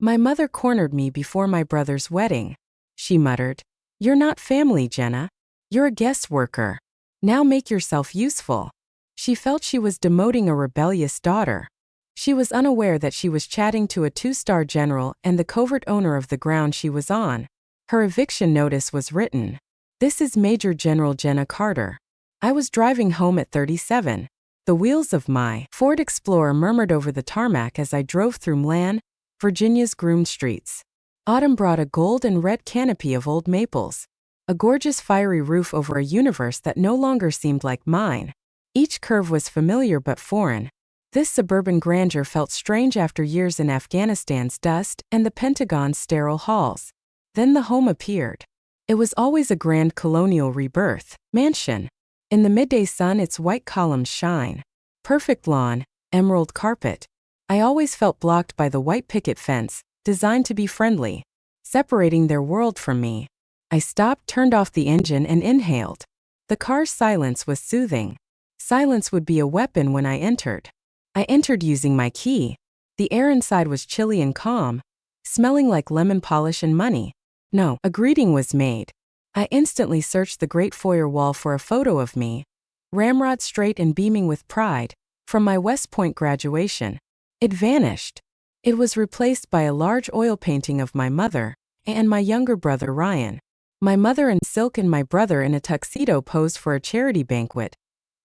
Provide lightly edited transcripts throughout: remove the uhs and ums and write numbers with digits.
My mother cornered me before my brother's wedding. She muttered, "You're not family, Jenna. You're a guest worker. Now make yourself useful." She felt she was demoting a rebellious daughter. She was unaware that she was chatting to a two-star general and the covert owner of the ground she was on. Her eviction notice was written. "This is Major General Jenna Carter." I was driving home at 37. The wheels of my Ford Explorer murmured over the tarmac as I drove through Milan, Virginia's groomed streets. Autumn brought a gold and red canopy of old maples, a gorgeous fiery roof over a universe that no longer seemed like mine. Each curve was familiar but foreign. This suburban grandeur felt strange after years in Afghanistan's dust and the Pentagon's sterile halls. Then the home appeared. It was always a grand colonial rebirth mansion. In the midday sun, its white columns shine. Perfect lawn, emerald carpet. I always felt blocked by the white picket fence, designed to be friendly, separating their world from me. I stopped, turned off the engine, and inhaled. The car's silence was soothing. Silence would be a weapon when I entered. I entered using my key. The air inside was chilly and calm, smelling like lemon polish and money. No, a greeting was made. I instantly searched the great foyer wall for a photo of me, ramrod straight and beaming with pride, from my West Point graduation. It vanished. It was replaced by a large oil painting of my mother and my younger brother Ryan. My mother in silk and my brother in a tuxedo posed for a charity banquet,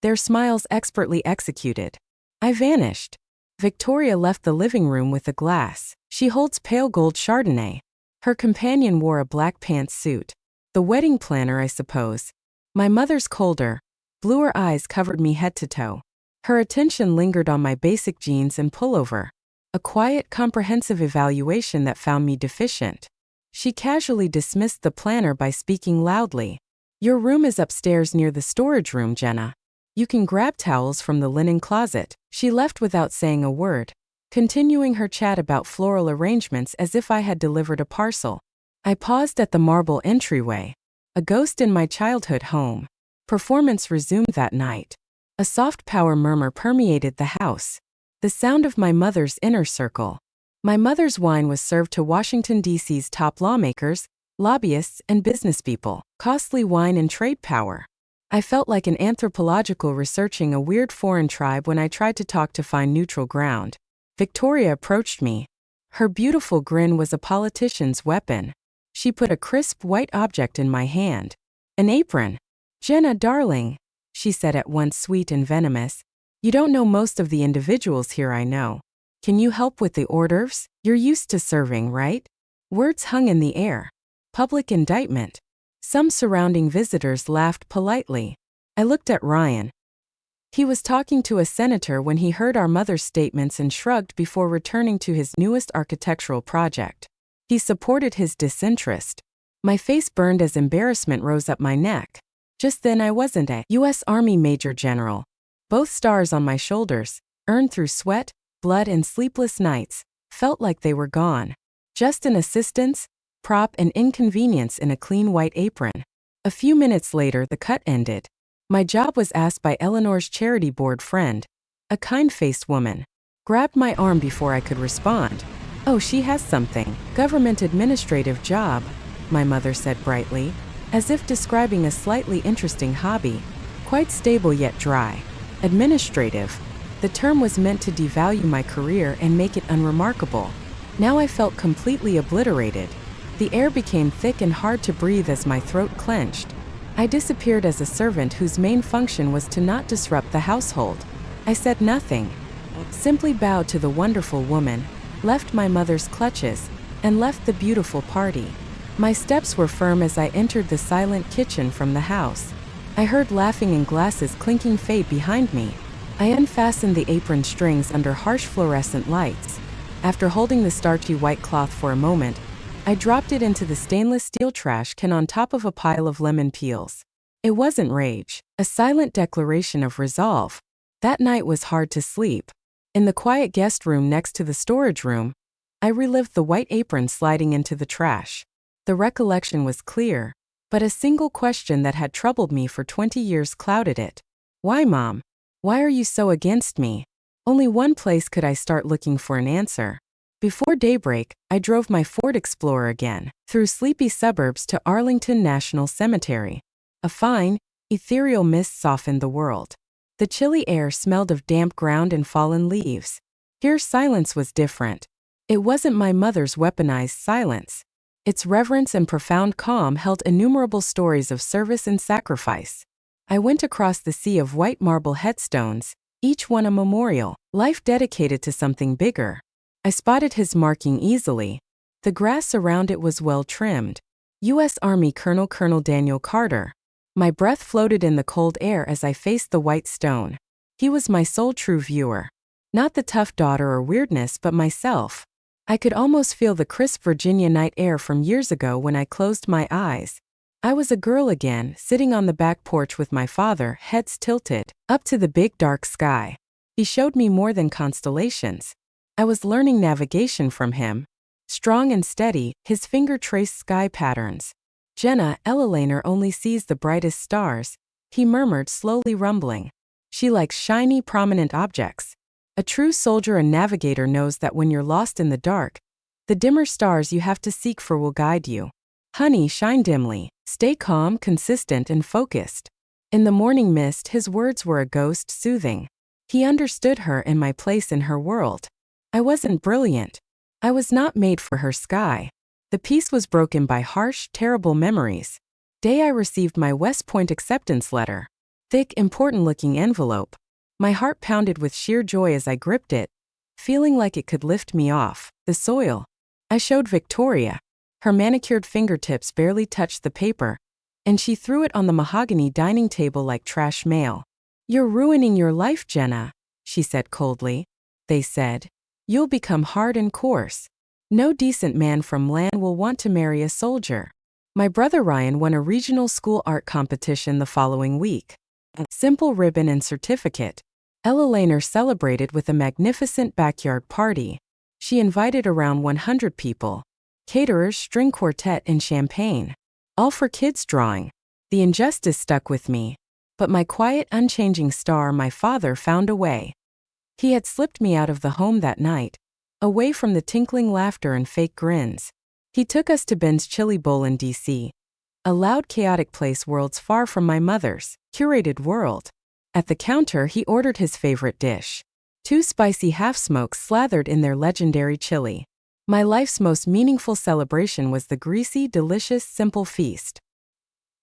their smiles expertly executed. I vanished. Victoria left the living room with a glass. She holds pale gold Chardonnay. Her companion wore a black pantsuit. The wedding planner, I suppose. My mother's colder, bluer eyes covered me head to toe. Her attention lingered on my basic jeans and pullover. A quiet, comprehensive evaluation that found me deficient. She casually dismissed the planner by speaking loudly. "Your room is upstairs near the storage room, Jenna. You can grab towels from the linen closet." She left without saying a word, continuing her chat about floral arrangements as if I had delivered a parcel. I paused at the marble entryway. A ghost in my childhood home. Performance resumed that night. A soft power murmur permeated the house. The sound of my mother's inner circle. My mother's wine was served to Washington, D.C.'s top lawmakers, lobbyists, and businesspeople. Costly wine and trade power. I felt like an anthropological researching a weird foreign tribe when I tried to talk to find neutral ground. Victoria approached me. Her beautiful grin was a politician's weapon. She put a crisp white object in my hand. An apron. "Jenna, darling," she said, at once sweet and venomous. "You don't know most of the individuals here, I know. Can you help with the hors d'oeuvres? You're used to serving, right?" Words hung in the air. Public indictment. Some surrounding visitors laughed politely. I looked at Ryan. He was talking to a senator when he heard our mother's statements and shrugged before returning to his newest architectural project. He supported his disinterest. My face burned as embarrassment rose up my neck. Just then I wasn't a U.S. Army Major General. Both stars on my shoulders, earned through sweat, blood, and sleepless nights, felt like they were gone. Just an assistance, prop, and inconvenience in a clean white apron. A few minutes later, the cut ended. My job was asked by Eleanor's charity board friend, a kind-faced woman. Grabbed my arm before I could respond. "Oh, she has something. Government administrative job," my mother said brightly, as if describing a slightly interesting hobby. "Quite stable yet dry. Administrative." The term was meant to devalue my career and make it unremarkable. Now I felt completely obliterated. The air became thick and hard to breathe as my throat clenched. I disappeared as a servant whose main function was to not disrupt the household. I said nothing. Simply bowed to the wonderful woman, left my mother's clutches, and left the beautiful party. My steps were firm as I entered the silent kitchen from the house. I heard laughing and glasses clinking fade behind me. I unfastened the apron strings under harsh fluorescent lights. After holding the starchy white cloth for a moment, I dropped it into the stainless steel trash can on top of a pile of lemon peels. It wasn't rage, a silent declaration of resolve. That night was hard to sleep. In the quiet guest room next to the storage room, I relived the white apron sliding into the trash. The recollection was clear, but a single question that had troubled me for 20 years clouded it. "Why, Mom? Why are you so against me?" Only one place could I start looking for an answer. Before daybreak, I drove my Ford Explorer again, through sleepy suburbs to Arlington National Cemetery. A fine, ethereal mist softened the world. The chilly air smelled of damp ground and fallen leaves. Here silence was different. It wasn't my mother's weaponized silence. Its reverence and profound calm held innumerable stories of service and sacrifice. I went across the sea of white marble headstones, each one a memorial, life dedicated to something bigger. I spotted his marking easily. The grass around it was well trimmed. U.S. Army Colonel Daniel Carter. My breath floated in the cold air as I faced the white stone. He was my sole true viewer. Not the tough daughter or weirdness, but myself. I could almost feel the crisp Virginia night air from years ago when I closed my eyes. I was a girl again, sitting on the back porch with my father, heads tilted, up to the big dark sky. He showed me more than constellations. I was learning navigation from him. Strong and steady, his finger traced sky patterns. "Jenna, Ella only sees the brightest stars," he murmured, slowly rumbling. "She likes shiny, prominent objects. A true soldier and navigator knows that when you're lost in the dark, the dimmer stars you have to seek for will guide you. Honey, shine dimly. Stay calm, consistent, and focused." In the morning mist, his words were a ghost, soothing. He understood her and my place in her world. I wasn't brilliant. I was not made for her sky. The peace was broken by harsh, terrible memories. Day I received my West Point acceptance letter. Thick, important-looking envelope. My heart pounded with sheer joy as I gripped it, feeling like it could lift me off the soil. I showed Victoria. Her manicured fingertips barely touched the paper, and she threw it on the mahogany dining table like trash mail. "You're ruining your life, Jenna," she said coldly. "They said, you'll become hard and coarse. No decent man from land will want to marry a soldier." My brother Ryan won a regional school art competition the following week. A simple ribbon and certificate. Ella Laner celebrated with a magnificent backyard party. She invited around 100 people. Caterers, string quartet, and champagne. All for kids drawing. The injustice stuck with me. But my quiet, unchanging star, my father, found a way. He had slipped me out of the home that night, away from the tinkling laughter and fake grins. He took us to Ben's Chili Bowl in D.C., a loud, chaotic place worlds far from my mother's curated world. At the counter, he ordered his favorite dish. 2 spicy half-smokes slathered in their legendary chili. My life's most meaningful celebration was the greasy, delicious, simple feast.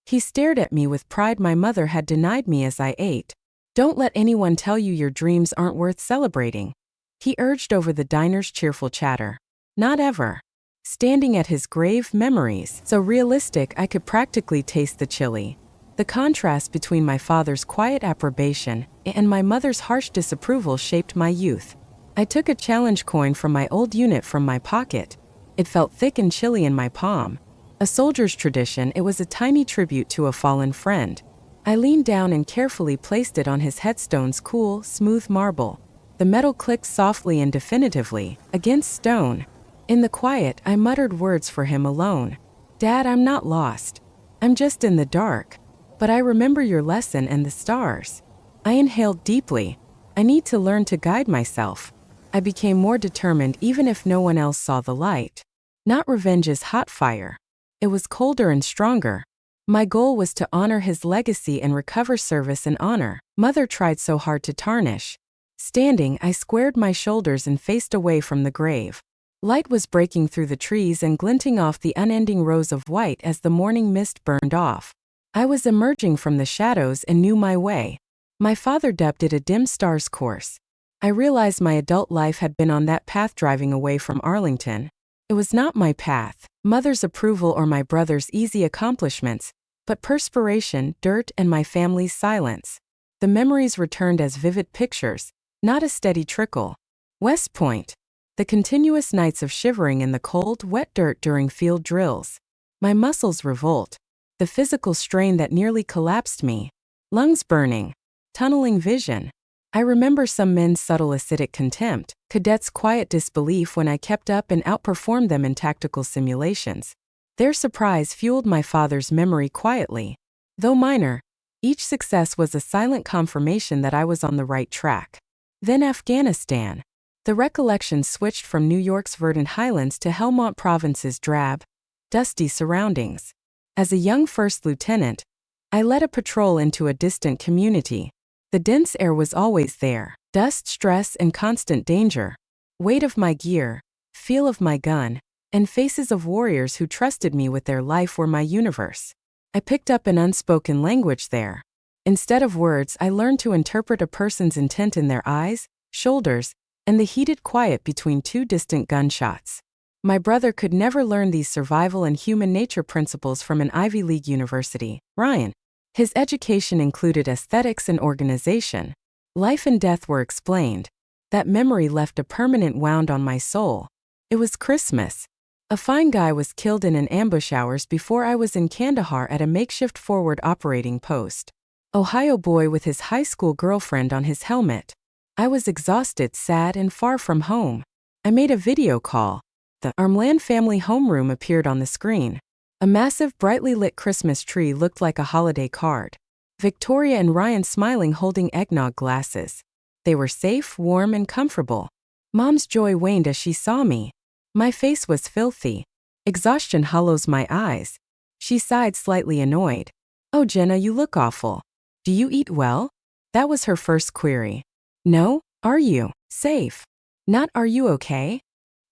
He stared at me with pride my mother had denied me as I ate. "Don't let anyone tell you your dreams aren't worth celebrating," he urged over the diner's cheerful chatter. "Not ever." Standing at his grave, memories so realistic I could practically taste the chili. The contrast between my father's quiet approbation and my mother's harsh disapproval shaped my youth. I took a challenge coin from my old unit from my pocket. It felt thick and chilly in my palm. A soldier's tradition, it was a tiny tribute to a fallen friend. I leaned down and carefully placed it on his headstone's cool, smooth marble. The metal clicked softly and definitively, against stone. In the quiet, I muttered words for him alone. "Dad, I'm not lost. I'm just in the dark. But I remember your lesson and the stars." I inhaled deeply. I need to learn to guide myself. I became more determined even if no one else saw the light. Not revenge's hot fire. It was colder and stronger. My goal was to honor his legacy and recover service and honor Mother tried so hard to tarnish. Standing, I squared my shoulders and faced away from the grave. Light was breaking through the trees and glinting off the unending rows of white as the morning mist burned off. I was emerging from the shadows and knew my way. My father dubbed it a dim stars course. I realized my adult life had been on that path driving away from Arlington. It was not my path, Mother's approval or my brother's easy accomplishments, but perspiration, dirt, and my family's silence. The memories returned as vivid pictures, not a steady trickle. West Point. The continuous nights of shivering in the cold, wet dirt during field drills. My muscles revolt. The physical strain that nearly collapsed me. Lungs burning. Tunneling vision. I remember some men's subtle acidic contempt, cadets' quiet disbelief when I kept up and outperformed them in tactical simulations. Their surprise fueled my father's memory quietly. Though minor, each success was a silent confirmation that I was on the right track. Then Afghanistan. The recollection switched from New York's verdant highlands to Helmont Province's drab, dusty surroundings. As a young first lieutenant, I led a patrol into a distant community. The dense air was always there. Dust, stress, and constant danger. Weight of my gear, feel of my gun, and faces of warriors who trusted me with their life were my universe. I picked up an unspoken language there. Instead of words, I learned to interpret a person's intent in their eyes, shoulders, and the heated quiet between two distant gunshots. My brother could never learn these survival and human nature principles from an Ivy League university, Ryan. His education included aesthetics and organization. Life and death were explained. That memory left a permanent wound on my soul. It was Christmas. A fine guy was killed in an ambush hours before I was in Kandahar at a makeshift forward operating post. Ohio boy with his high school girlfriend on his helmet. I was exhausted, sad, and far from home. I made a video call. The Armland family homeroom appeared on the screen. A massive, brightly lit Christmas tree looked like a holiday card. Victoria and Ryan smiling, holding eggnog glasses. They were safe, warm, and comfortable. Mom's joy waned as she saw me. My face was filthy. Exhaustion hollows my eyes. She sighed, slightly annoyed. "Oh, Jenna, you look awful. Do you eat well?" That was her first query. "No, are you safe? Not are you okay?"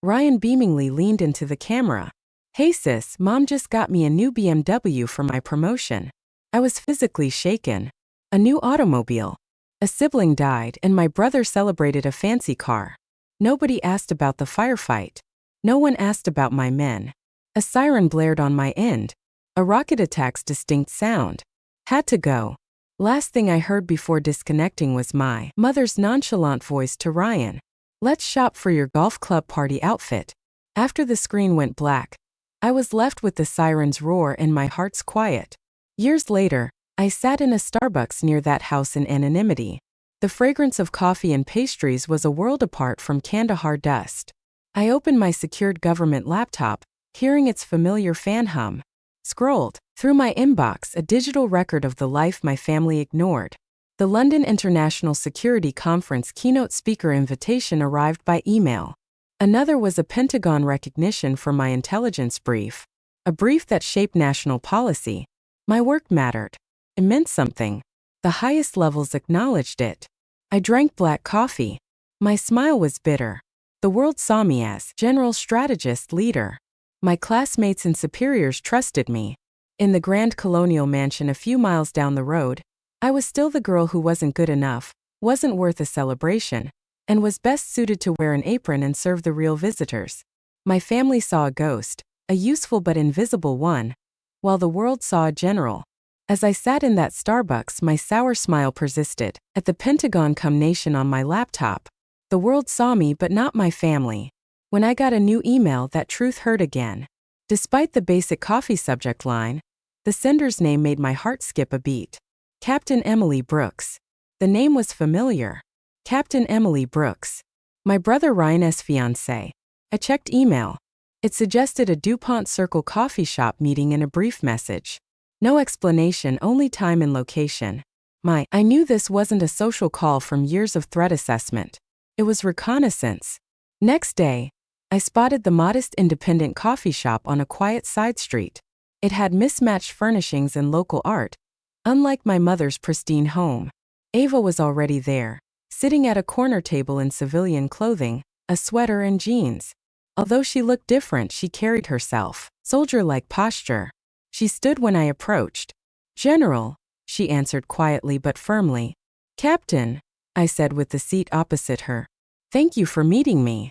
Ryan beamingly leaned into the camera. "Hey sis, Mom just got me a new BMW for my promotion." I was physically shaken. A new automobile. A sibling died and my brother celebrated a fancy car. Nobody asked about the firefight. No one asked about my men. A siren blared on my end. A rocket attack's distinct sound. Had to go. Last thing I heard before disconnecting was my mother's nonchalant voice to Ryan. "Let's shop for your golf club party outfit." After the screen went black, I was left with the siren's roar and my heart's quiet. Years later, I sat in a Starbucks near that house in anonymity. The fragrance of coffee and pastries was a world apart from Kandahar dust. I opened my secured government laptop, hearing its familiar fan hum. Scrolled through my inbox, a digital record of the life my family ignored. The London International Security Conference keynote speaker invitation arrived by email. Another was a Pentagon recognition for my intelligence brief. A brief that shaped national policy. My work mattered. It meant something. The highest levels acknowledged it. I drank black coffee. My smile was bitter. The world saw me as general strategist leader. My classmates and superiors trusted me. In the Grand Colonial Mansion a few miles down the road, I was still the girl who wasn't good enough, wasn't worth a celebration, and was best suited to wear an apron and serve the real visitors. My family saw a ghost, a useful but invisible one, while the world saw a general. As I sat in that Starbucks, my sour smile persisted. At the Pentagon nation on my laptop, the world saw me but not my family. When I got a new email, that truth hurt again. Despite the basic coffee subject line, the sender's name made my heart skip a beat. Captain Emily Brooks. The name was familiar. Captain Emily Brooks. My brother Ryan's fiancée. I checked email. It suggested a DuPont Circle coffee shop meeting in a brief message. No explanation, only time and location. I knew this wasn't a social call from years of threat assessment. It was reconnaissance. Next day, I spotted the modest independent coffee shop on a quiet side street. It had mismatched furnishings and local art, unlike my mother's pristine home. Ava was already there, sitting at a corner table in civilian clothing, a sweater and jeans. Although she looked different, she carried herself, soldier-like posture. She stood when I approached. "General," she answered quietly but firmly. "Captain," I said with the seat opposite her. "Thank you for meeting me."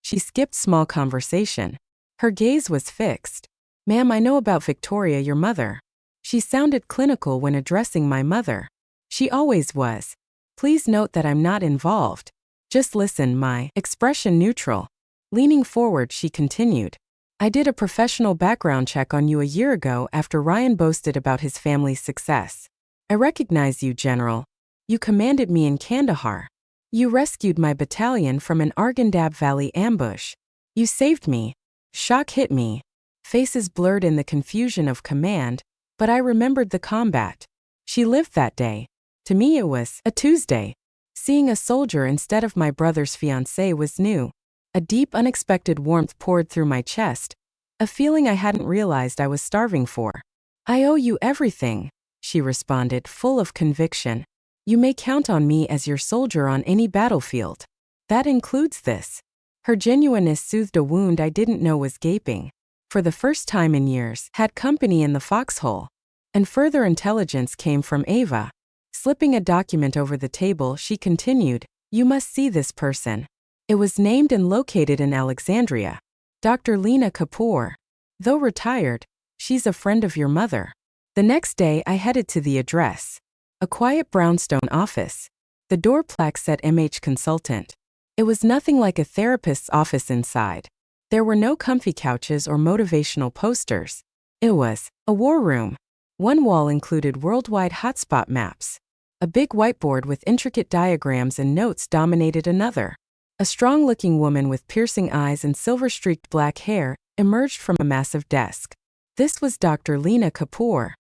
She skipped small conversation. Her gaze was fixed. "Ma'am, I know about Victoria, your mother." She sounded clinical when addressing my mother. She always was. "Please note that I'm not involved. Just listen." My expression neutral. Leaning forward, she continued. "I did a professional background check on you a year ago after Ryan boasted about his family's success. I recognize you, General. You commanded me in Kandahar. You rescued my battalion from an Arghandab Valley ambush. You saved me." Shock hit me. Faces blurred in the confusion of command, but I remembered the combat. She lived that day. To me it was a Tuesday. Seeing a soldier instead of my brother's fiancé was new. A deep, unexpected warmth poured through my chest, a feeling I hadn't realized I was starving for. "I owe you everything," she responded, full of conviction. "You may count on me as your soldier on any battlefield. That includes this." Her genuineness soothed a wound I didn't know was gaping. For the first time in years, had company in the foxhole. And further intelligence came from Ava. Slipping a document over the table, she continued, "You must see this person. It was named and located in Alexandria. Dr. Lena Kapoor. Though retired, she's a friend of your mother." The next day, I headed to the address. A quiet brownstone office. The door plaque said MH Consultant. It was nothing like a therapist's office inside. There were no comfy couches or motivational posters. It was a war room. One wall included worldwide hotspot maps. A big whiteboard with intricate diagrams and notes dominated another. A strong-looking woman with piercing eyes and silver-streaked black hair emerged from a massive desk. This was Dr. Lena Kapoor.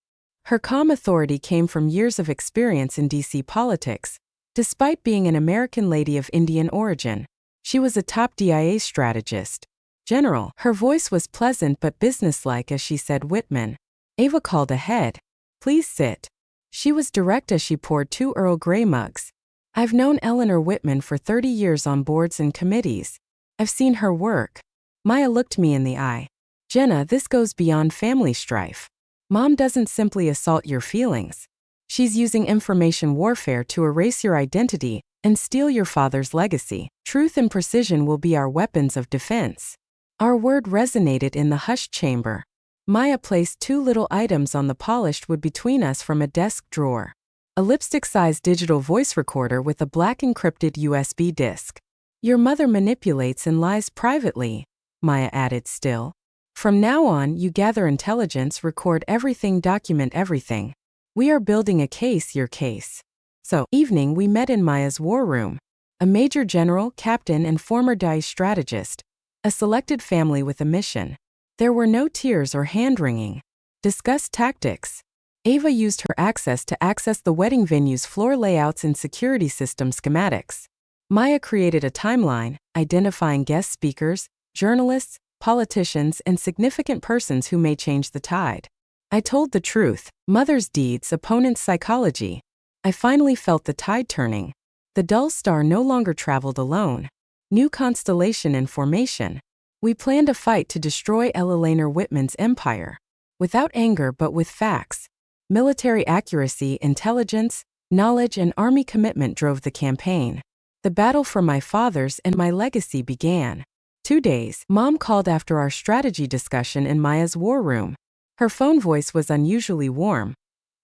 Her calm authority came from years of experience in DC politics. Despite being an American lady of Indian origin, she was a top DIA strategist. General, her voice was pleasant but businesslike as she said, "Whitman." Ava called ahead. "Please sit." She was direct as she poured 2 Earl Grey mugs. "I've known Eleanor Whitman for 30 years on boards and committees. I've seen her work." Maya looked me in the eye. "Jenna, this goes beyond family strife. Mom doesn't simply assault your feelings. She's using information warfare to erase your identity and steal your father's legacy. Truth and precision will be our weapons of defense." Our word resonated in the hushed chamber. Maya placed 2 little items on the polished wood between us from a desk drawer. A lipstick-sized digital voice recorder with a black encrypted USB disk. "Your mother manipulates and lies privately," Maya added still. "From now on, you gather intelligence, record everything, document everything. We are building a case, your case." So, evening we met in Maya's war room. A major general, captain, and former DIE strategist. A selected family with a mission. There were no tears or hand-wringing. Discussed tactics. Ava used her access to access the wedding venue's floor layouts and security system schematics. Maya created a timeline, identifying guest speakers, journalists, politicians, and significant persons who may change the tide. I told the truth, mother's deeds, opponent's psychology. I finally felt the tide turning. The dull star no longer traveled alone. New constellation in formation. We planned a fight to destroy Eleanor Whitman's empire. Without anger but with facts. Military accuracy, intelligence, knowledge, and army commitment drove the campaign. The battle for my father's and my legacy began. 2 days, Mom called after our strategy discussion in Maya's war room. Her phone voice was unusually warm.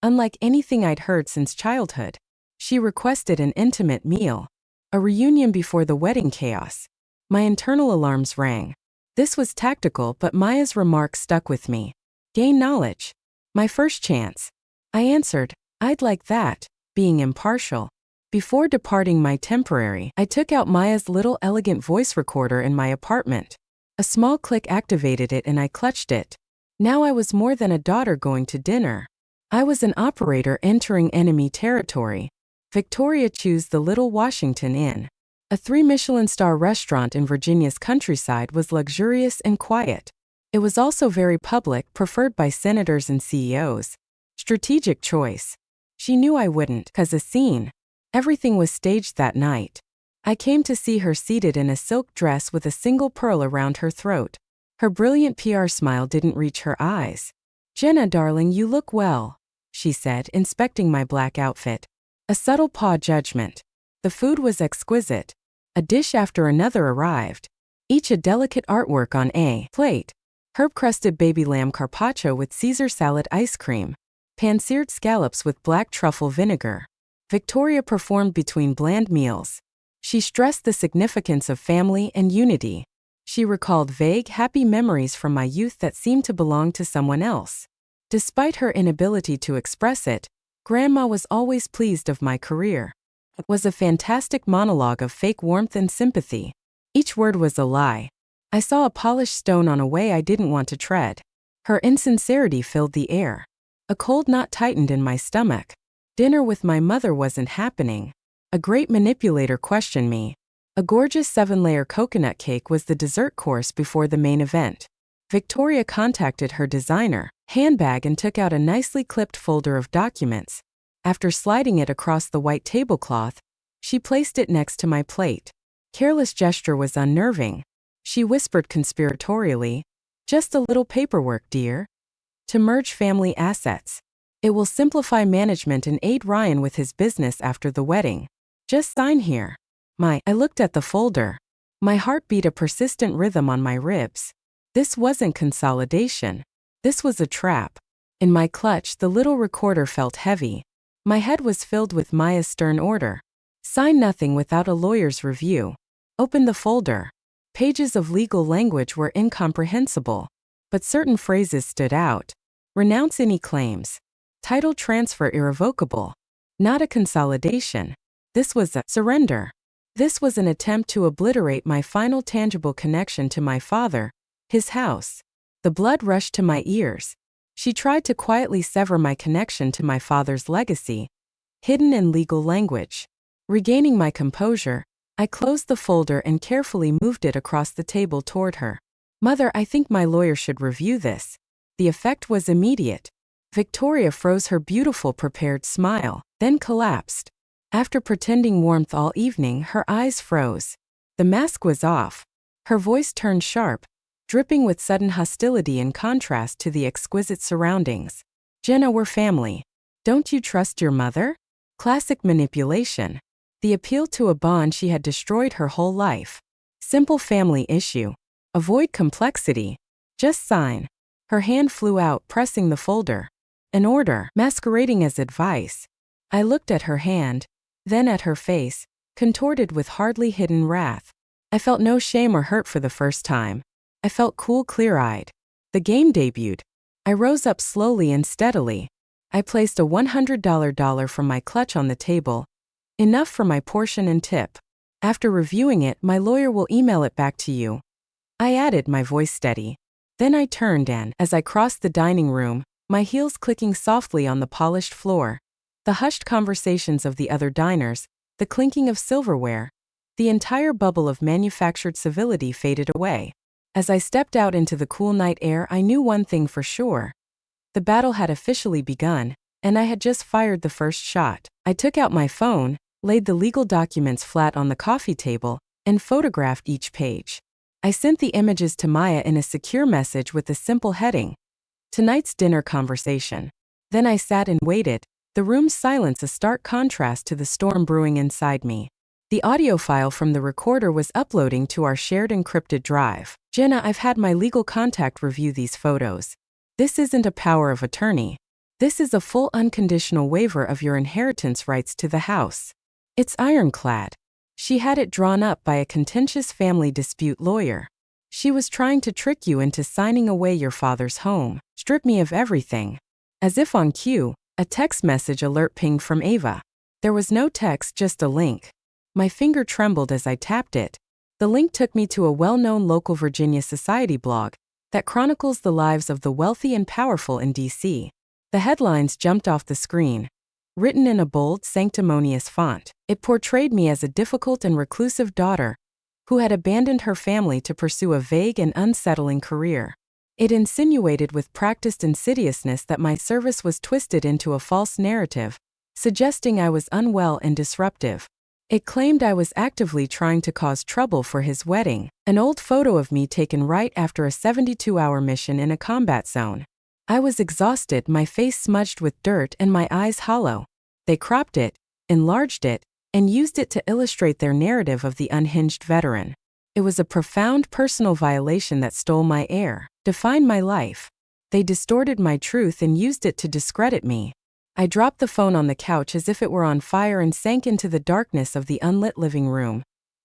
Unlike anything I'd heard since childhood. She requested an intimate meal. A reunion before the wedding chaos. My internal alarms rang. This was tactical, but Maya's remark stuck with me. Gain knowledge. My first chance. I answered, "I'd like that," being impartial. Before departing my temporary, I took out Maya's little elegant voice recorder in my apartment. A small click activated it and I clutched it. Now I was more than a daughter going to dinner. I was an operator entering enemy territory. Victoria chose the Little Washington Inn. A 3 Michelin star restaurant in Virginia's countryside was luxurious and quiet. It was also very public, preferred by senators and CEOs. Strategic choice. She knew I wouldn't, 'cause a scene. Everything was staged that night. I came to see her seated in a silk dress with a single pearl around her throat. Her brilliant PR smile didn't reach her eyes. "Jenna, darling, you look well," she said, inspecting my black outfit. A subtle paw judgment. The food was exquisite. A dish after another arrived. Each a delicate artwork on a plate. Herb-crusted baby lamb carpaccio with Caesar salad ice cream. Pan-seared scallops with black truffle vinegar. Victoria performed between bland meals. She stressed the significance of family and unity. She recalled vague, happy memories from my youth that seemed to belong to someone else. Despite her inability to express it, Grandma was always pleased of my career. It was a fantastic monologue of fake warmth and sympathy. Each word was a lie. I saw a polished stone on a way I didn't want to tread. Her insincerity filled the air. A cold knot tightened in my stomach. Dinner with my mother wasn't happening. A great manipulator questioned me. A gorgeous 7-layer coconut cake was the dessert course before the main event. Victoria contacted her designer handbag and took out a nicely clipped folder of documents. After sliding it across the white tablecloth, she placed it next to my plate. Careless gesture was unnerving. She whispered conspiratorially, "Just a little paperwork, dear. To merge family assets. It will simplify management and aid Ryan with his business after the wedding. Just sign here." I looked at the folder. My heart beat a persistent rhythm on my ribs. This wasn't consolidation. This was a trap. In my clutch, the little recorder felt heavy. My head was filled with Maya's stern order. Sign nothing without a lawyer's review. Open the folder. Pages of legal language were incomprehensible, but certain phrases stood out. Renounce any claims. Title transfer irrevocable. Not a consolidation. This was a surrender. This was an attempt to obliterate my final tangible connection to my father, his house. The blood rushed to my ears. She tried to quietly sever my connection to my father's legacy, hidden in legal language. Regaining my composure, I closed the folder and carefully moved it across the table toward her. "Mother, I think my lawyer should review this." The effect was immediate. Victoria froze her beautiful prepared smile, then collapsed. After pretending warmth all evening, her eyes froze. The mask was off. Her voice turned sharp, dripping with sudden hostility in contrast to the exquisite surroundings. "Jenna, we're family. Don't you trust your mother?" Classic manipulation. The appeal to a bond she had destroyed her whole life. Simple family issue. Avoid complexity. Just sign. Her hand flew out, pressing the folder. An order, masquerading as advice. I looked at her hand, then at her face, contorted with hardly hidden wrath. I felt no shame or hurt for the first time. I felt cool, clear-eyed. The game debuted. I rose up slowly and steadily. I placed a $100 from my clutch on the table, enough for my portion and tip. "After reviewing it, my lawyer will email it back to you," I added, my voice steady. Then I turned and, as I crossed the dining room, my heels clicking softly on the polished floor, the hushed conversations of the other diners, the clinking of silverware, the entire bubble of manufactured civility faded away. As I stepped out into the cool night air, I knew one thing for sure. The battle had officially begun, and I had just fired the first shot. I took out my phone, laid the legal documents flat on the coffee table, and photographed each page. I sent the images to Maya in a secure message with the simple heading, "Tonight's dinner conversation." Then I sat and waited, the room's silence a stark contrast to the storm brewing inside me. The audio file from the recorder was uploading to our shared encrypted drive. "Jenna, I've had my legal contact review these photos. This isn't a power of attorney. This is a full unconditional waiver of your inheritance rights to the house. It's ironclad." She had it drawn up by a contentious family dispute lawyer. "She was trying to trick you into signing away your father's home, strip me of everything." As if on cue, a text message alert pinged from Ava. There was no text, just a link. My finger trembled as I tapped it. The link took me to a well-known local Virginia society blog that chronicles the lives of the wealthy and powerful in D.C. The headlines jumped off the screen. Written in a bold, sanctimonious font, it portrayed me as a difficult and reclusive daughter who had abandoned her family to pursue a vague and unsettling career. It insinuated with practiced insidiousness that my service was twisted into a false narrative, suggesting I was unwell and disruptive. It claimed I was actively trying to cause trouble for his wedding, an old photo of me taken right after a 72-hour mission in a combat zone. I was exhausted, my face smudged with dirt and my eyes hollow. They cropped it, enlarged it, and used it to illustrate their narrative of the unhinged veteran. It was a profound personal violation that stole my air, defined my life. They distorted my truth and used it to discredit me. I dropped the phone on the couch as if it were on fire and sank into the darkness of the unlit living room.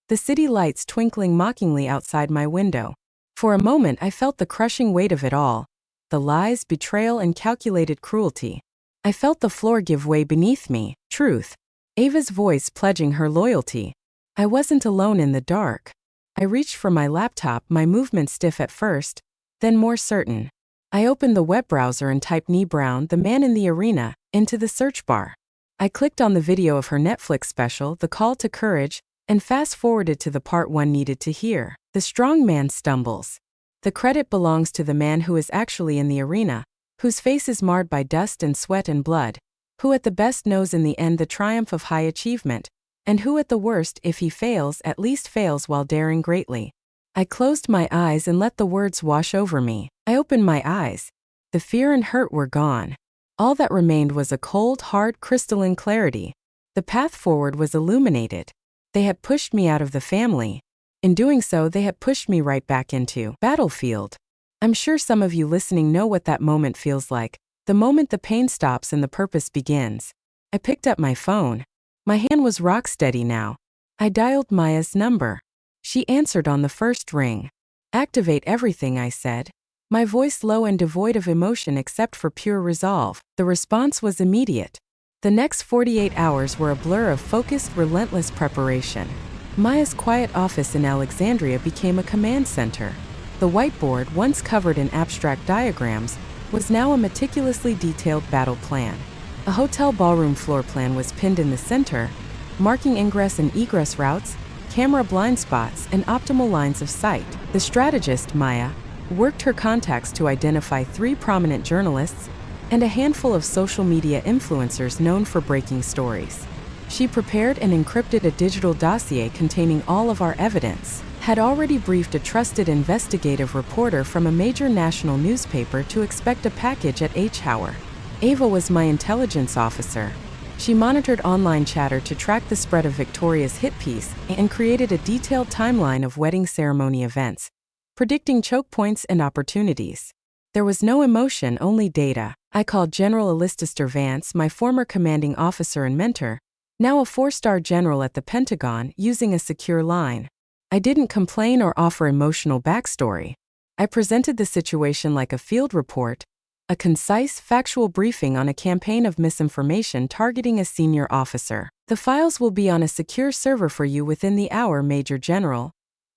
The city lights twinkling mockingly outside my window. For a moment I felt the crushing weight of it all. The lies, betrayal, and calculated cruelty. I felt the floor give way beneath me. Truth. Ava's voice pledging her loyalty. I wasn't alone in the dark. I reached for my laptop, my movement stiff at first, then more certain. I opened the web browser and typed Nee Brown, the man in the arena, into the search bar. I clicked on the video of her Netflix special, The Call to Courage, and fast-forwarded to the part one needed to hear. The strong man stumbles. The credit belongs to the man who is actually in the arena, whose face is marred by dust and sweat and blood, who at the best knows in the end the triumph of high achievement, and who at the worst, if he fails, at least fails while daring greatly. I closed my eyes and let the words wash over me. I opened my eyes. The fear and hurt were gone. All that remained was a cold, hard, crystalline clarity. The path forward was illuminated. They had pushed me out of the family. In doing so, they had pushed me right back into battlefield. I'm sure some of you listening know what that moment feels like, the moment the pain stops and the purpose begins. I picked up my phone. My hand was rock steady now. I dialed Maya's number. She answered on the first ring. "Activate everything," I said. My voice low and devoid of emotion except for pure resolve. The response was immediate. The next 48 hours were a blur of focused, relentless preparation. Maya's quiet office in Alexandria became a command center. The whiteboard, once covered in abstract diagrams, was now a meticulously detailed battle plan. A hotel ballroom floor plan was pinned in the center, marking ingress and egress routes, camera blind spots, and optimal lines of sight. The strategist, Maya, worked her contacts to identify 3 prominent journalists and a handful of social media influencers known for breaking stories. She prepared and encrypted a digital dossier containing all of our evidence, had already briefed a trusted investigative reporter from a major national newspaper to expect a package at H-hour. Ava was my intelligence officer. She monitored online chatter to track the spread of Victoria's hit piece and created a detailed timeline of wedding ceremony events, predicting choke points and opportunities. There was no emotion, only data. I called General Alistair Vance, my former commanding officer and mentor, now a 4-star general at the Pentagon, using a secure line. I didn't complain or offer emotional backstory. I presented the situation like a field report, a concise, factual briefing on a campaign of misinformation targeting a senior officer. "The files will be on a secure server for you within the hour, Major General,"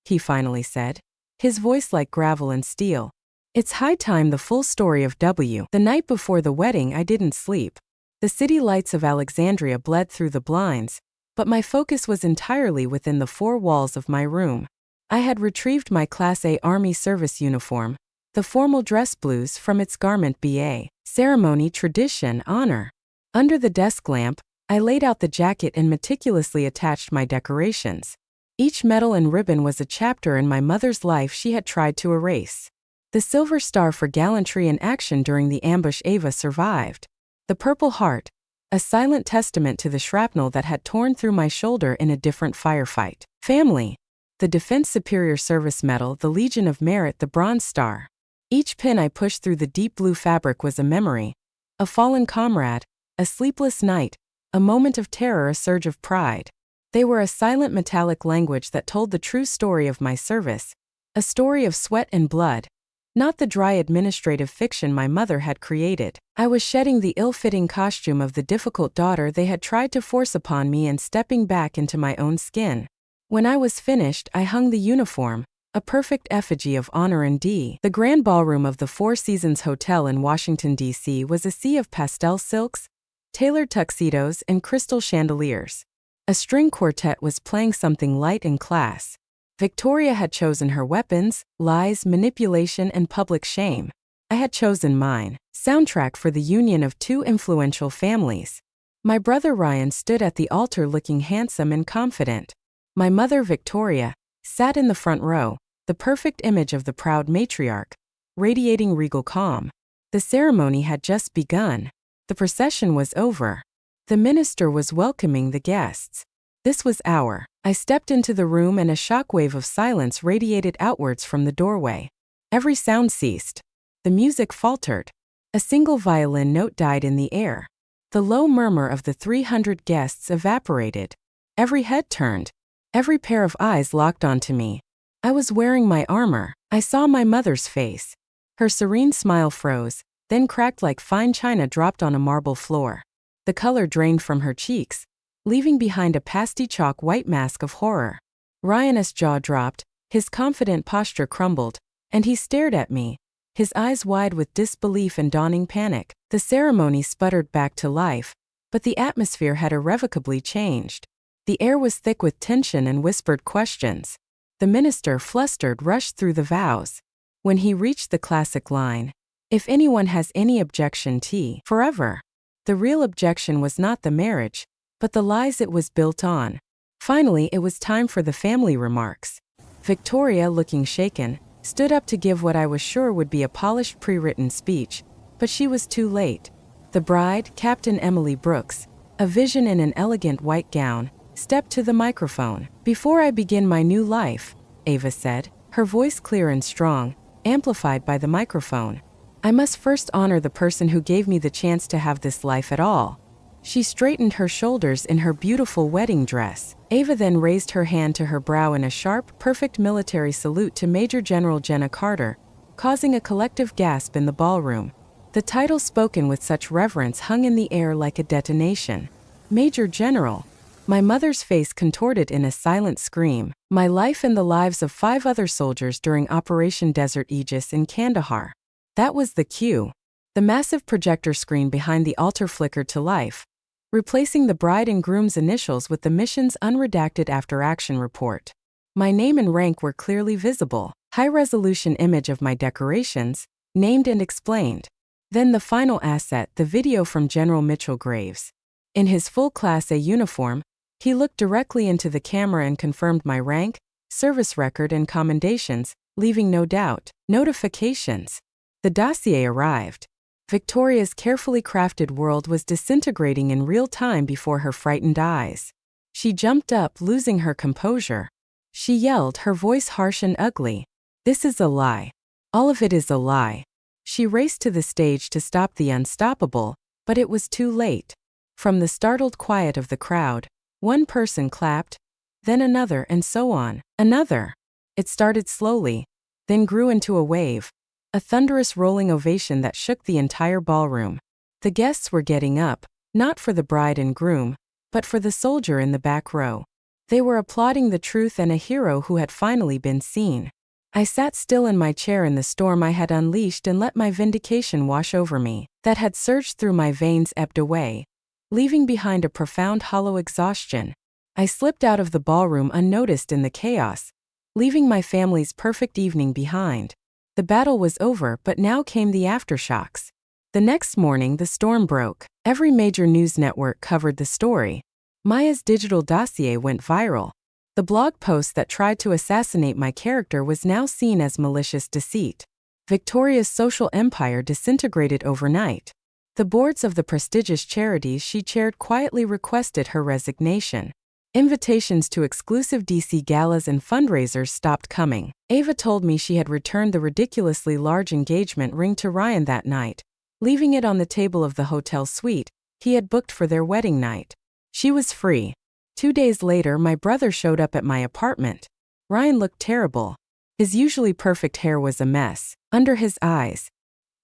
he finally said, his voice like gravel and steel. It's high time the full story of W. The night before the wedding, I didn't sleep. The city lights of Alexandria bled through the blinds, but my focus was entirely within the 4 walls of my room. I had retrieved my Class A Army service uniform, the formal dress blues, from its garment BA, ceremony, tradition, honor. Under the desk lamp, I laid out the jacket and meticulously attached my decorations. Each medal and ribbon was a chapter in my mother's life she had tried to erase. The silver star for gallantry and action during the ambush Ava survived. The Purple Heart, a silent testament to the shrapnel that had torn through my shoulder in a different firefight. Family, the Defense Superior Service Medal, the Legion of Merit, the Bronze Star. Each pin I pushed through the deep blue fabric was a memory, a fallen comrade, a sleepless night, a moment of terror, a surge of pride. They were a silent metallic language that told the true story of my service, a story of sweat and blood, not the dry administrative fiction my mother had created. I was shedding the ill-fitting costume of the difficult daughter they had tried to force upon me and stepping back into my own skin. When I was finished, I hung the uniform, a perfect effigy of honor and D. The grand ballroom of the Four Seasons Hotel in Washington, D.C. was a sea of pastel silks, tailored tuxedos, and crystal chandeliers. A string quartet was playing something light and class. Victoria had chosen her weapons, lies, manipulation, and public shame. I had chosen mine. Soundtrack for the union of 2 influential families. My brother Ryan stood at the altar looking handsome and confident. My mother Victoria sat in the front row, the perfect image of the proud matriarch, radiating regal calm. The ceremony had just begun. The procession was over. The minister was welcoming the guests. This was our. I stepped into the room and a shockwave of silence radiated outwards from the doorway. Every sound ceased. The music faltered. A single violin note died in the air. The low murmur of the 300 guests evaporated. Every head turned. Every pair of eyes locked onto me. I was wearing my armor. I saw my mother's face. Her serene smile froze, then cracked like fine china dropped on a marble floor. The color drained from her cheeks, leaving behind a pasty chalk white mask of horror. Ryan's jaw dropped, his confident posture crumbled, and he stared at me, his eyes wide with disbelief and dawning panic. The ceremony sputtered back to life, But the atmosphere had irrevocably changed. The air was thick with tension and whispered questions. The minister, flustered, rushed through the vows. When he reached the classic line, "If anyone has any objection to forever," the real objection was not the marriage, but the lies it was built on. Finally, it was time for the family remarks. Victoria, looking shaken, stood up to give what I was sure would be a polished pre-written speech, but she was too late. The bride, Captain Emily Brooks, a vision in an elegant white gown, stepped to the microphone. "Before I begin my new life," Ava said, her voice clear and strong, amplified by the microphone, "I must first honor the person who gave me the chance to have this life at all." She straightened her shoulders in her beautiful wedding dress. Ava then raised her hand to her brow in a sharp, perfect military salute to Major General Jenna Carter, causing a collective gasp in the ballroom. The title spoken with such reverence hung in the air like a detonation. Major General. My mother's face contorted in a silent scream. My life and the lives of 5 other soldiers during Operation Desert Aegis in Kandahar. That was the cue. The massive projector screen behind the altar flickered to life, replacing the bride and groom's initials with the mission's unredacted after-action report. My name and rank were clearly visible. High-resolution image of my decorations, named and explained. Then the final asset, the video from General Mitchell Graves. In his full Class A uniform, he looked directly into the camera and confirmed my rank, service record and commendations, leaving no doubt. Notifications. The dossier arrived. Victoria's carefully crafted world was disintegrating in real time before her frightened eyes. She jumped up, losing her composure. She yelled, her voice harsh and ugly. "This is a lie. All of it is a lie." She raced to the stage to stop the unstoppable, but it was too late. From the startled quiet of the crowd, one person clapped, then another, and so on. Another. It started slowly, then grew into a wave. A thunderous rolling ovation that shook the entire ballroom. The guests were getting up, not for the bride and groom, but for the soldier in the back row. They were applauding the truth and a hero who had finally been seen. I sat still in my chair in the storm I had unleashed and let my vindication wash over me. That had surged through my veins ebbed away, leaving behind a profound hollow exhaustion. I slipped out of the ballroom unnoticed in the chaos, leaving my family's perfect evening behind. The battle was over, but now came the aftershocks. The next morning, the storm broke. Every major news network covered the story. Maya's digital dossier went viral. The blog post that tried to assassinate my character was now seen as malicious deceit. Victoria's social empire disintegrated overnight. The boards of the prestigious charities she chaired quietly requested her resignation. Invitations to exclusive DC galas and fundraisers stopped coming. Ava told me she had returned the ridiculously large engagement ring to Ryan that night, leaving it on the table of the hotel suite he had booked for their wedding night. She was free. 2 days later, my brother showed up at my apartment. Ryan looked terrible. His usually perfect hair was a mess. Under his eyes,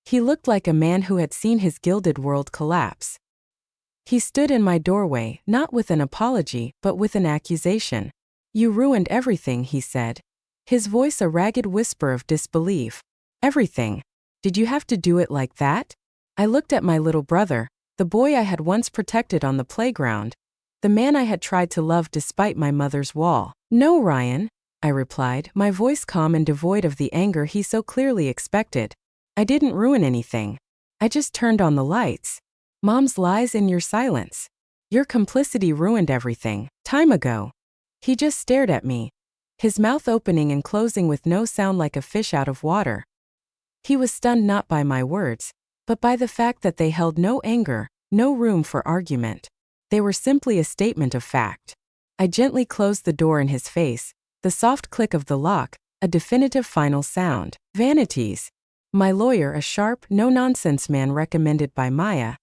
he looked like a man who had seen his gilded world collapse. He stood in my doorway, not with an apology, but with an accusation. "You ruined everything," he said, his voice a ragged whisper of disbelief. "Everything? Did you have to do it like that?" I looked at my little brother, the boy I had once protected on the playground, the man I had tried to love despite my mother's wall. "No, Ryan," I replied, my voice calm and devoid of the anger he so clearly expected. "I didn't ruin anything. I just turned on the lights. Mom's lies and your silence. Your complicity ruined everything, time ago." He just stared at me, his mouth opening and closing with no sound, like a fish out of water. He was stunned not by my words, but by the fact that they held no anger, no room for argument. They were simply a statement of fact. I gently closed the door in his face, the soft click of the lock, a definitive final sound. "Vanities." My lawyer, a sharp, no-nonsense man recommended by Maya,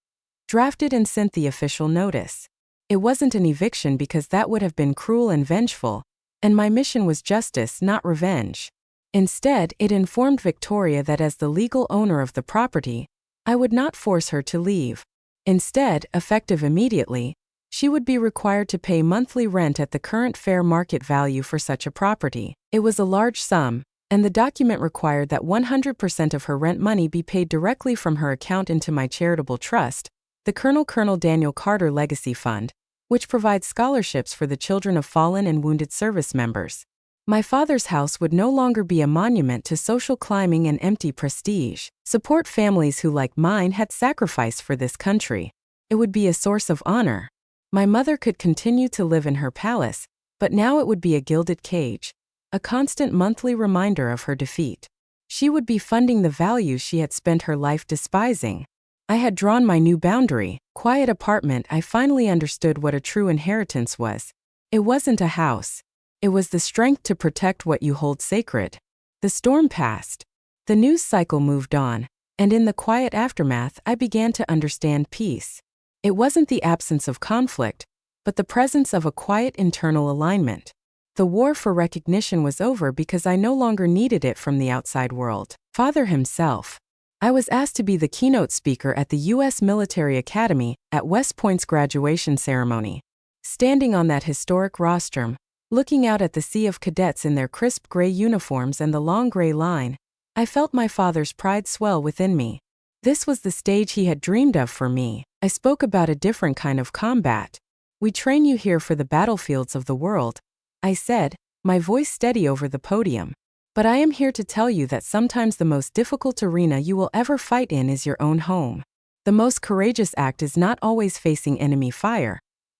drafted and sent the official notice. It wasn't an eviction because that would have been cruel and vengeful, and my mission was justice, not revenge. Instead, it informed Victoria that as the legal owner of the property, I would not force her to leave. Instead, effective immediately, she would be required to pay monthly rent at the current fair market value for such a property. It was a large sum, and the document required that 100% of her rent money be paid directly from her account into my charitable trust, the Colonel Daniel Carter Legacy Fund, which provides scholarships for the children of fallen and wounded service members. My father's house would no longer be a monument to social climbing and empty prestige. Support families who, like mine, had sacrificed for this country. It would be a source of honor. My mother could continue to live in her palace, but now it would be a gilded cage, a constant monthly reminder of her defeat. She would be funding the values she had spent her life despising. I had drawn my new boundary, quiet apartment. I finally understood what a true inheritance was. It wasn't a house. It was the strength to protect what you hold sacred. The storm passed. The news cycle moved on, and in the quiet aftermath, I began to understand peace. It wasn't the absence of conflict, but the presence of a quiet internal alignment. The war for recognition was over because I no longer needed it from the outside world. Father himself. I was asked to be the keynote speaker at the U.S. Military Academy at West Point's graduation ceremony. Standing on that historic rostrum, looking out at the sea of cadets in their crisp gray uniforms and the long gray line, I felt my father's pride swell within me. This was the stage he had dreamed of for me. I spoke about a different kind of combat. We train you here for the battlefields of the world, I said, my voice steady over the podium. But I am here to tell you that sometimes the most difficult arena you will ever fight in is your own home. The most courageous act is not always facing enemy fire,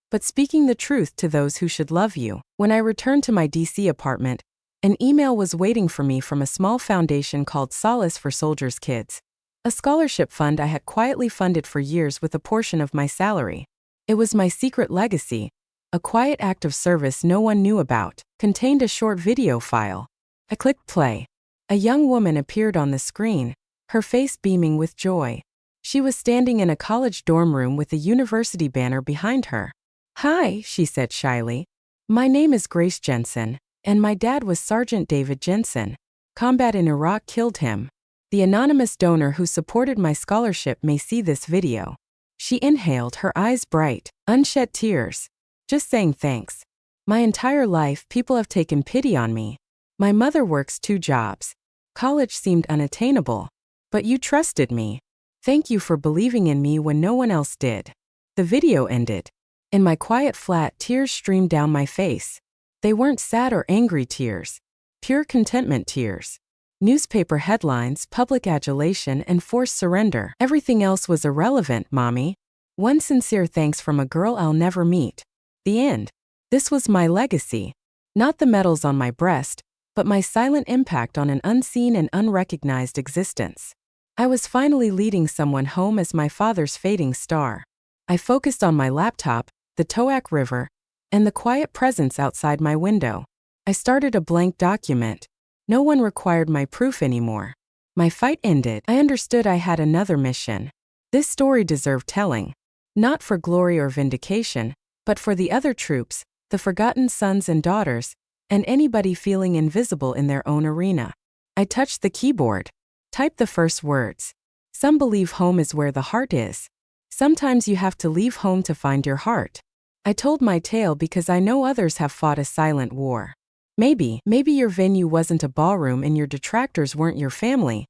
but speaking the truth to those who should love you. When I returned to my DC apartment, an email was waiting for me from a small foundation called Solace for Soldiers' Kids, a scholarship fund I had quietly funded for years with a portion of my salary. It was my secret legacy, a quiet act of service no one knew about. Contained a short video file. I clicked play. A young woman appeared on the screen, her face beaming with joy. She was standing in a college dorm room with a university banner behind her. "Hi," she said shyly. "My name is Grace Jensen, and my dad was Sergeant David Jensen. Combat in Iraq killed him. The anonymous donor who supported my scholarship may see this video." She inhaled, her eyes bright, unshed tears. "Just saying thanks. My entire life, people have taken pity on me. My mother works 2 jobs. College seemed unattainable. But you trusted me. Thank you for believing in me when no one else did." The video ended. In my quiet flat, tears streamed down my face. They weren't sad or angry tears. Pure contentment tears. Newspaper headlines, public adulation, and forced surrender. Everything else was irrelevant, Mommy. One sincere thanks from a girl I'll never meet. The end. This was my legacy. Not the medals on my breast, but my silent impact on an unseen and unrecognized existence. I was finally leading someone home as my father's fading star. I focused on my laptop, the Toac River, and the quiet presence outside my window. I started a blank document. No one required my proof anymore. My fight ended. I understood I had another mission. This story deserved telling. Not for glory or vindication, but for the other troops, the forgotten sons and daughters, and anybody feeling invisible in their own arena. I touched the keyboard. Typed the first words. Some believe home is where the heart is. Sometimes you have to leave home to find your heart. I told my tale because I know others have fought a silent war. Maybe your venue wasn't a ballroom and your detractors weren't your family,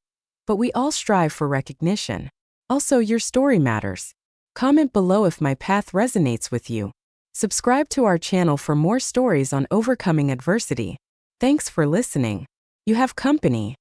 but we all strive for recognition. Also, your story matters. Comment below if my path resonates with you. Subscribe to our channel for more stories on overcoming adversity. Thanks for listening. You have company.